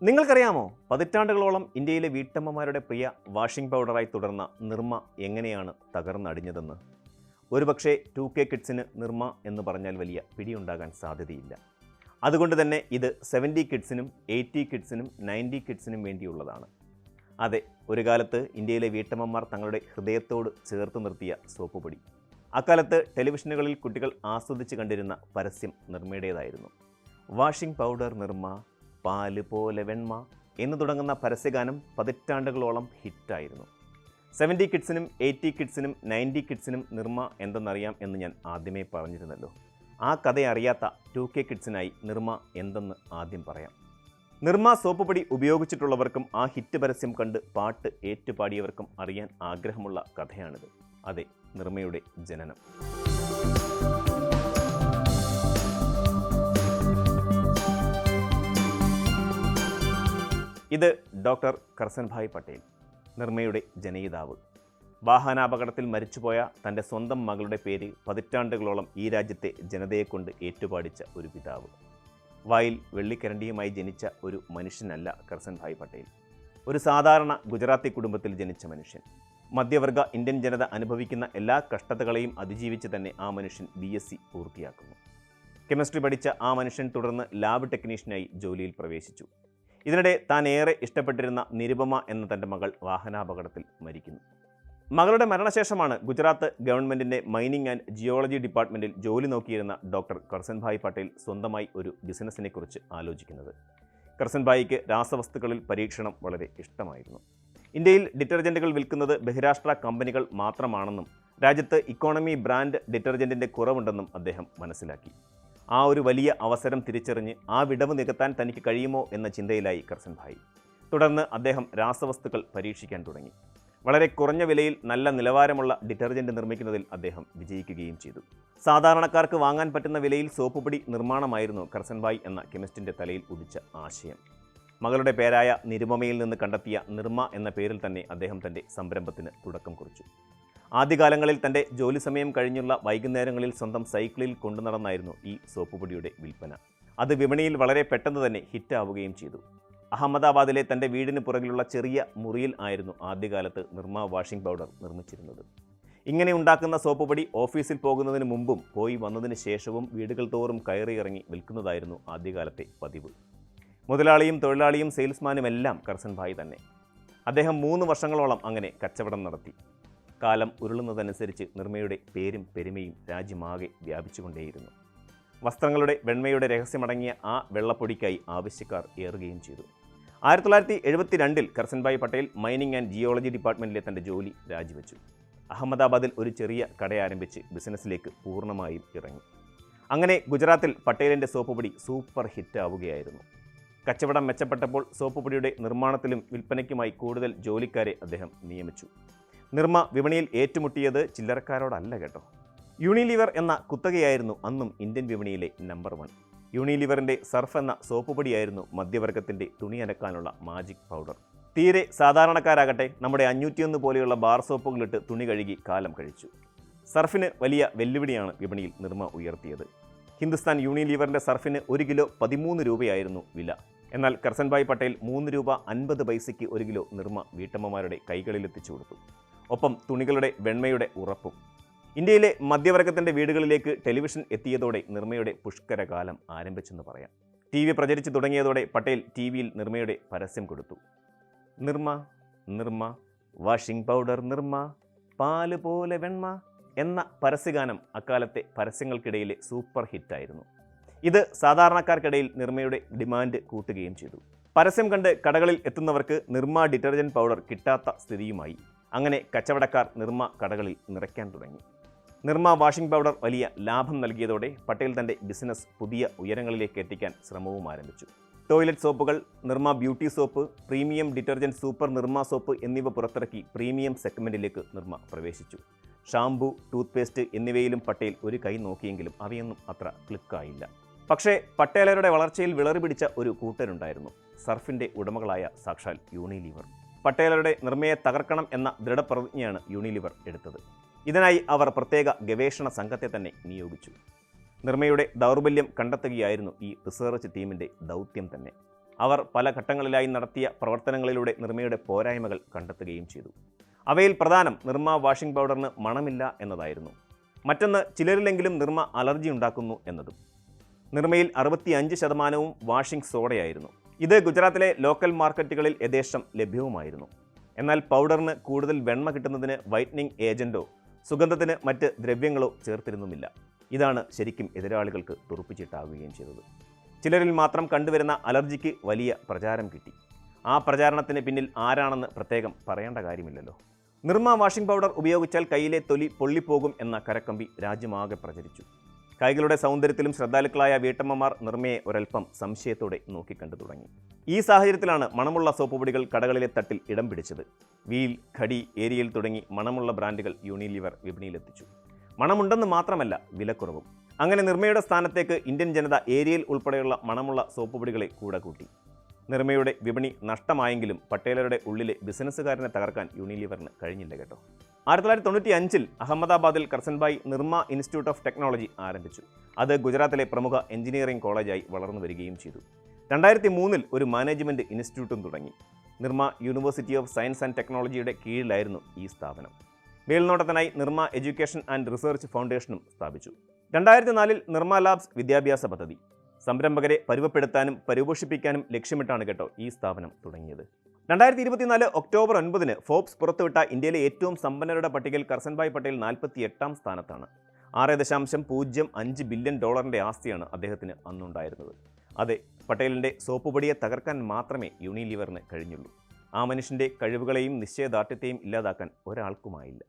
നിങ്ങൾക്കറിയാമോ, പതിറ്റാണ്ടുകളോളം ഇന്ത്യയിലെ വീട്ടമ്മമാരുടെ പ്രിയ വാഷിംഗ് പൗഡറായി തുടർന്ന നിർമ്മ എങ്ങനെയാണ് തകർന്നടിഞ്ഞതെന്ന്? ഒരുപക്ഷെ 2K കിഡ്സിന് നിർമ്മ എന്ന് പറഞ്ഞാൽ വലിയ പിടിയുണ്ടാകാൻ സാധ്യതയില്ല. അതുകൊണ്ട് തന്നെ ഇത് 70 കിഡ്സിനും 80 കിഡ്സിനും 90 കിഡ്സിനും വേണ്ടിയുള്ളതാണ്. അതെ, ഒരു കാലത്ത് ഇന്ത്യയിലെ വീട്ടമ്മമാർ തങ്ങളുടെ ഹൃദയത്തോട് ചേർത്ത് നിർത്തിയ സോപ്പ് പൊടി. അക്കാലത്ത് ടെലിവിഷനുകളിൽ കുട്ടികൾ ആസ്വദിച്ച് കണ്ടിരുന്ന പരസ്യം നിർമ്മയുടേതായിരുന്നു. വാഷിംഗ് പൗഡർ നിർമ്മ, പാല് പോലെ വെണ്മ എന്ന് തുടങ്ങുന്ന പരസ്യഗാനം പതിറ്റാണ്ടുകളോളം ഹിറ്റായിരുന്നു. 70 കിഡ്സിനും 80 കിഡ്സിനും 90 കിഡ്സിനും നിർമ്മ എന്തെന്നറിയാം എന്ന് ഞാൻ ആദ്യമേ പറഞ്ഞിരുന്നല്ലോ. ആ കഥയറിയാത്ത 2K കിഡ്സിനായി നിർമ്മ എന്തെന്ന് ആദ്യം പറയാം. നിർമ്മ സോപ്പ് പൊടി ഉപയോഗിച്ചിട്ടുള്ളവർക്കും ആ ഹിറ്റ് പരസ്യം കണ്ട് പാട്ട് ഏറ്റുപാടിയവർക്കും അറിയാൻ ആഗ്രഹമുള്ള കഥയാണിത്. അതെ, നിർമ്മയുടെ ജനനം. ഇത് ഡോക്ടർ കർസൻഭായ് പട്ടേൽ, നിർമ്മയുടെ ജനയിതാവ്. വാഹനാപകടത്തിൽ മരിച്ചുപോയ തൻ്റെ സ്വന്തം മകളുടെ പേര് പതിറ്റാണ്ടുകളോളം ഈ രാജ്യത്തെ ജനതയെക്കൊണ്ട് ഏറ്റുപാടിച്ച ഒരു പിതാവ്. വായിൽ വെള്ളിക്കരണ്ടിയുമായി ജനിച്ച ഒരു മനുഷ്യനല്ല കർസൻഭായ് പട്ടേൽ. ഒരു സാധാരണ ഗുജറാത്തി കുടുംബത്തിൽ ജനിച്ച മനുഷ്യൻ. മധ്യവർഗ ഇന്ത്യൻ ജനത അനുഭവിക്കുന്ന എല്ലാ കഷ്ടതകളെയും അതിജീവിച്ച് തന്നെ ആ മനുഷ്യൻ BSc പൂർത്തിയാക്കുന്നു. കെമിസ്ട്രി പഠിച്ച ആ മനുഷ്യൻ തുടർന്ന് ലാബ് ടെക്നീഷ്യനായി ജോലിയിൽ പ്രവേശിച്ചു. ഇതിനിടെ താൻ ഏറെ ഇഷ്ടപ്പെട്ടിരുന്ന നിരുപമ എന്ന തൻ്റെ മകൾ വാഹനാപകടത്തിൽ മരിക്കുന്നു. മകളുടെ മരണശേഷമാണ് ഗുജറാത്ത് ഗവൺമെൻറ്റിൻ്റെ മൈനിങ് ആൻഡ് ജിയോളജി ഡിപ്പാർട്ട്മെൻറ്റിൽ ജോലി നോക്കിയിരുന്ന ഡോക്ടർ കർസൻഭായ് പട്ടേൽ സ്വന്തമായി ഒരു ബിസിനസ്സിനെക്കുറിച്ച് ആലോചിക്കുന്നത്. കർസൻഭായിക്ക് രാസവസ്തുക്കളിൽ പരീക്ഷണം വളരെ ഇഷ്ടമായിരുന്നു. ഇന്ത്യയിൽ ഡിറ്റർജൻറ്റുകൾ വിൽക്കുന്നത് ബഹിരാഷ്ട്ര കമ്പനികൾ മാത്രമാണെന്നും രാജ്യത്ത് ഇക്കോണമി ബ്രാൻഡ് ഡിറ്റർജൻറ്റിൻ്റെ കുറവുണ്ടെന്നും അദ്ദേഹം മനസ്സിലാക്കി. ആ ഒരു വലിയ അവസരം തിരിച്ചറിഞ്ഞ് ആ വിടവ് നികത്താൻ തനിക്ക് കഴിയുമോ എന്ന ചിന്തയിലായി കർസൻഭായ്. തുടർന്ന് അദ്ദേഹം രാസവസ്തുക്കൾ പരീക്ഷിക്കാൻ തുടങ്ങി. വളരെ കുറഞ്ഞ വിലയിൽ നല്ല നിലവാരമുള്ള ഡിറ്റർജൻറ്റ് നിർമ്മിക്കുന്നതിൽ അദ്ദേഹം വിജയിക്കുകയും ചെയ്തു. സാധാരണക്കാർക്ക് വാങ്ങാൻ പറ്റുന്ന വിലയിൽ സോപ്പ് പൊടി നിർമ്മാണമായിരുന്നു കർസൻഭായ് എന്ന കെമിസ്റ്റിൻ്റെ തലയിൽ ഉദിച്ച ആശയം. മകളുടെ പേരായ നിരുപമയിൽ നിന്ന് കണ്ടെത്തിയ നിർമ്മ എന്ന പേരിൽ തന്നെ അദ്ദേഹം തൻ്റെ സംരംഭത്തിന് തുടക്കം കുറിച്ചു. ആദ്യകാലങ്ങളിൽ തൻ്റെ ജോലി സമയം കഴിഞ്ഞുള്ള വൈകുന്നേരങ്ങളിൽ സ്വന്തം സൈക്കിളിൽ കൊണ്ടുനടന്നായിരുന്നു ഈ സോപ്പ് പൊടിയുടെ വിൽപ്പന. അത് വിപണിയിൽ വളരെ പെട്ടെന്ന് തന്നെ ഹിറ്റാവുകയും ചെയ്തു. അഹമ്മദാബാദിലെ തൻ്റെ വീടിന് പുറകിലുള്ള ചെറിയ മുറിയിൽ ആയിരുന്നു ആദ്യകാലത്ത് നിർമ്മ വാഷിംഗ് പൗഡർ നിർമ്മിച്ചിരുന്നത്. ഇങ്ങനെ ഉണ്ടാക്കുന്ന സോപ്പ് പൊടി ഓഫീസിൽ പോകുന്നതിന് മുമ്പും പോയി വന്നതിന് ശേഷവും വീടുകൾ തോറും കയറിയിറങ്ങി വിൽക്കുന്നതായിരുന്നു ആദ്യകാലത്തെ പതിവ്. മുതലാളിയും തൊഴിലാളിയും സെയിൽസ്മാനുമെല്ലാം കർസൻഭായ് തന്നെ. അദ്ദേഹം 3 വർഷങ്ങളോളം അങ്ങനെ കച്ചവടം നടത്തി. കാലം ഉരുളുന്നതനുസരിച്ച് നിർമ്മയുടെ പേരും പെരുമയും രാജ്യമാകെ വ്യാപിച്ചുകൊണ്ടേയിരുന്നു. വസ്ത്രങ്ങളുടെ വെണ്മയുടെ രഹസ്യമടങ്ങിയ ആ വെള്ളപ്പൊടിക്കായി ആവശ്യക്കാർ ഏറുകയും ചെയ്തു. 1972 Karsanbhai Patel mining and geology ഡിപ്പാർട്ട്മെൻറ്റിലെ തൻ്റെ ജോലി രാജിവെച്ചു. അഹമ്മദാബാദിൽ ഒരു ചെറിയ കട ആരംഭിച്ച് ബിസിനസ്സിലേക്ക് പൂർണ്ണമായും ഇറങ്ങി. അങ്ങനെ ഗുജറാത്തിൽ പട്ടേലിൻ്റെ സോപ്പ് പൊടി സൂപ്പർ ഹിറ്റ് ആവുകയായിരുന്നു. കച്ചവടം മെച്ചപ്പെട്ടപ്പോൾ സോപ്പ് പൊടിയുടെ നിർമ്മാണത്തിലും വിൽപ്പനയ്ക്കുമായി കൂടുതൽ ജോലിക്കാരെ അദ്ദേഹം നിയമിച്ചു. നിർമ്മ വിപണിയിൽ ഏറ്റുമുട്ടിയത് ചില്ലറക്കാരോടല്ല കേട്ടോ. യൂണിലിവർ എന്ന കുത്തകയായിരുന്നു അന്നും ഇന്ത്യൻ വിപണിയിലെ നമ്പർ 1. യൂണിലിവറിൻ്റെ സർഫ് എന്ന സോപ്പ് പൊടിയായിരുന്നു മധ്യവർഗത്തിൻ്റെ തുണി അലക്കാനുള്ള മാജിക് പൗഡർ. തീരെ സാധാരണക്കാരാകട്ടെ നമ്മുടെ 501 പോലെയുള്ള ബാർ സോപ്പുകളിട്ട് തുണി കഴുകി കാലം കഴിച്ചു. സർഫിന് വലിയ വെല്ലുവിളിയാണ് വിപണിയിൽ നിർമ്മ ഉയർത്തിയത്. ഹിന്ദുസ്ഥാൻ യൂണിലിവറിൻ്റെ സർഫിന് 1 കിലോ 13 രൂപയായിരുന്നു വില. എന്നാൽ കർസൻഭായ് പട്ടേൽ 3 രൂപ 50 പൈസയ്ക്ക് 1 കിലോ നിർമ്മ വീട്ടമ്മമാരുടെ കൈകളിലെത്തിച്ചു കൊടുത്തു. ഒപ്പം തുണികളുടെ വെണ്മയുടെ ഉറപ്പും. ഇന്ത്യയിലെ മധ്യവർഗത്തിൻ്റെ വീടുകളിലേക്ക് ടെലിവിഷൻ എത്തിയതോടെ നിർമ്മയുടെ പുഷ്കരകാലം ആരംഭിച്ചെന്ന് പറയാം. TV പ്രചരിച്ചു തുടങ്ങിയതോടെ പട്ടേൽ TVയിൽ നിർമ്മയുടെ പരസ്യം കൊടുത്തു. നിർമ്മ നിർമ്മ വാഷിംഗ് പൗഡർ നിർമ്മ, പാല് പോലെ വെണ്മ എന്ന പരസ്യഗാനം അക്കാലത്തെ പരസ്യങ്ങൾക്കിടയിലെ സൂപ്പർ ഹിറ്റായിരുന്നു. ഇത് സാധാരണക്കാർക്കിടയിൽ നിർമ്മയുടെ ഡിമാൻഡ് കൂട്ടുകയും ചെയ്തു. പരസ്യം കണ്ട് കടകളിൽ എത്തുന്നവർക്ക് നിർമ്മ ഡിറ്റർജൻറ്റ് പൗഡർ കിട്ടാത്ത സ്ഥിതിയുമായി. അങ്ങനെ കച്ചവടക്കാർ നിർമ്മ കടകളിൽ നിറയ്ക്കാൻ തുടങ്ങി. നിർമ്മ വാഷിംഗ് പൗഡർ വലിയ ലാഭം നൽകിയതോടെ പട്ടേൽ തൻ്റെ ബിസിനസ് പുതിയ ഉയരങ്ങളിലേക്ക് എത്തിക്കാൻ ശ്രമവും ആരംഭിച്ചു. ടോയ്ലറ്റ് സോപ്പുകൾ, Nirma beauty soap, premium detergent super Nirma soap എന്നിവ പുറത്തിറക്കി പ്രീമിയം സെഗ്മെൻറ്റിലേക്ക് നിർമ്മ പ്രവേശിച്ചു. ഷാംപൂ, ടൂത്ത് പേസ്റ്റ് എന്നിവയിലും പട്ടേൽ ഒരു കൈ നോക്കിയെങ്കിലും അവയൊന്നും അത്ര ക്ലിക്കായില്ല. പക്ഷേ പട്ടേലരുടെ വളർച്ചയിൽ വിളറി പിടിച്ച ഒരു കൂട്ടരുണ്ടായിരുന്നു. സർഫിൻ്റെ ഉടമകളായ സാക്ഷാൽ യൂണിലിവർ. പട്ടേലരുടെ നിർമ്മയെ തകർക്കണം എന്ന ദൃഢപ്രതിജ്ഞയാണ് യൂണിലിവർ എടുത്തത്. ഇതിനായി അവർ പ്രത്യേക ഗവേഷണ സംഘത്തെ തന്നെ നിയോഗിച്ചു. നിർമ്മയുടെ ദൗർബല്യം കണ്ടെത്തുകയായിരുന്നു ഈ റിസർച്ച് ടീമിൻ്റെ ദൗത്യം തന്നെ. അവർ പല ഘട്ടങ്ങളിലായി നടത്തിയ പ്രവർത്തനങ്ങളിലൂടെ നിർമ്മയുടെ പോരായ്മകൾ കണ്ടെത്തുകയും ചെയ്തു. അവയിൽ പ്രധാനം നിർമ്മ വാഷിംഗ് പൗഡറിന് മണമില്ല എന്നതായിരുന്നു. മറ്റൊന്ന്, ചിലരിലെങ്കിലും നിർമ്മ അലർജി ഉണ്ടാക്കുന്നു എന്നതും. നിർമ്മയിൽ 65% വാഷിംഗ് സോഡയായിരുന്നു. ഇത് ഗുജറാത്തിലെ ലോക്കൽ മാർക്കറ്റുകളിൽ യഥേഷ്ടം ലഭ്യവുമായിരുന്നു. എന്നാൽ പൗഡറിന് കൂടുതൽ വെണ്മ കിട്ടുന്നതിന് വൈറ്റനിങ് ഏജൻറ്റോ സുഗന്ധത്തിന് മറ്റ് ദ്രവ്യങ്ങളോ ചേർത്തിരുന്നുമില്ല. ഇതാണ് ശരിക്കും എതിരാളികൾക്ക് തുറുപ്പിച്ചിട്ടാകുകയും ചെയ്തത്. ചിലരിൽ മാത്രം കണ്ടുവരുന്ന അലർജിക്ക് വലിയ പ്രചാരം കിട്ടി. ആ പ്രചാരണത്തിന് പിന്നിൽ ആരാണെന്ന് പ്രത്യേകം പറയേണ്ട കാര്യമില്ലല്ലോ. നിർമ്മ വാഷിംഗ് പൗഡർ ഉപയോഗിച്ചാൽ കയ്യിലെ തൊലി പൊള്ളിപ്പോകും എന്ന കരക്കമ്പി രാജ്യമാകെ പ്രചരിച്ചു. കൈകളുടെ സൗന്ദര്യത്തിലും ശ്രദ്ധാലുക്കളായ വീട്ടമ്മമാർ നിർമ്മയെ ഒരൽപ്പം സംശയത്തോടെ നോക്കിക്കണ്ടു തുടങ്ങി. ഈ സാഹചര്യത്തിലാണ് മണമുള്ള സോപ്പുപൊടികൾ കടകളിലെ തട്ടിൽ ഇടം പിടിച്ചത്. വീൽ, ഖടി, ഏരിയൽ തുടങ്ങി മണമുള്ള ബ്രാൻഡുകൾ യൂണിലിവർ വിപണിയിലെത്തിച്ചു. മണമുണ്ടെന്ന് മാത്രമല്ല, വിലക്കുറവും. അങ്ങനെ നിർമ്മയുടെ സ്ഥാനത്തേക്ക് ഇന്ത്യൻ ജനത ഏരിയൽ ഉൾപ്പെടെയുള്ള മണമുള്ള സോപ്പുപൊടികളെ കൂടെ കൂട്ടി. നിർമ്മയുടെ വിപണി നഷ്ടമായെങ്കിലും പട്ടേലരുടെ ഉള്ളിലെ ബിസിനസ്സുകാരനെ തകർക്കാൻ യൂണിലിവറിന് കഴിഞ്ഞില്ല കേട്ടോ. 1995 അഹമ്മദാബാദിൽ കർസൻഭായ് നിർമ്മ ഇൻസ്റ്റിറ്റ്യൂട്ട് ഓഫ് ടെക്നോളജി ആരംഭിച്ചു. അത് ഗുജറാത്തിലെ പ്രമുഖ എഞ്ചിനീയറിംഗ് കോളേജായി വളർന്നു വരികയും ചെയ്തു. 2003 ഒരു മാനേജ്മെൻറ്റ് ഇൻസ്റ്റിറ്റ്യൂട്ടും തുടങ്ങി. നിർമ്മ യൂണിവേഴ്സിറ്റി ഓഫ് സയൻസ് ആൻഡ് ടെക്നോളജിയുടെ കീഴിലായിരുന്നു ഈ സ്ഥാപനം. മേൽനോട്ടത്തിനായി നിർമ്മ എഡ്യൂക്കേഷൻ ആൻഡ് റിസർച്ച് ഫൗണ്ടേഷനും സ്ഥാപിച്ചു. 2004 നിർമ്മ ലാബ്സ് വിദ്യാഭ്യാസ പദ്ധതി. സംരംഭകരെ പരുവപ്പെടുത്താനും പരിപോഷിപ്പിക്കാനും ലക്ഷ്യമിട്ടാണ് കേട്ടോ ഈ സ്ഥാപനം തുടങ്ങിയത്. 2024 ഒക്ടോബർ 9 ഫോബ്സ് പുറത്തുവിട്ട ഇന്ത്യയിലെ ഏറ്റവും സമ്പന്നരുടെ പട്ടികയിൽ കർസൻഭായ് പട്ടേൽ 48ാം സ്ഥാനത്താണ്. $6.05 ബില്യൺ ആസ്തിയാണ് അദ്ദേഹത്തിന് അന്നുണ്ടായിരുന്നത്. അതെ, പട്ടേലിൻ്റെ സോപ്പുപൊടിയെ തകർക്കാൻ മാത്രമേ യൂണിലിവറിന് കഴിഞ്ഞുള്ളൂ. ആ മനുഷ്യൻ്റെ കഴിവുകളെയും നിശ്ചയദാർഢ്യത്തെയും ഇല്ലാതാക്കാൻ ഒരാൾക്കുമായില്ല.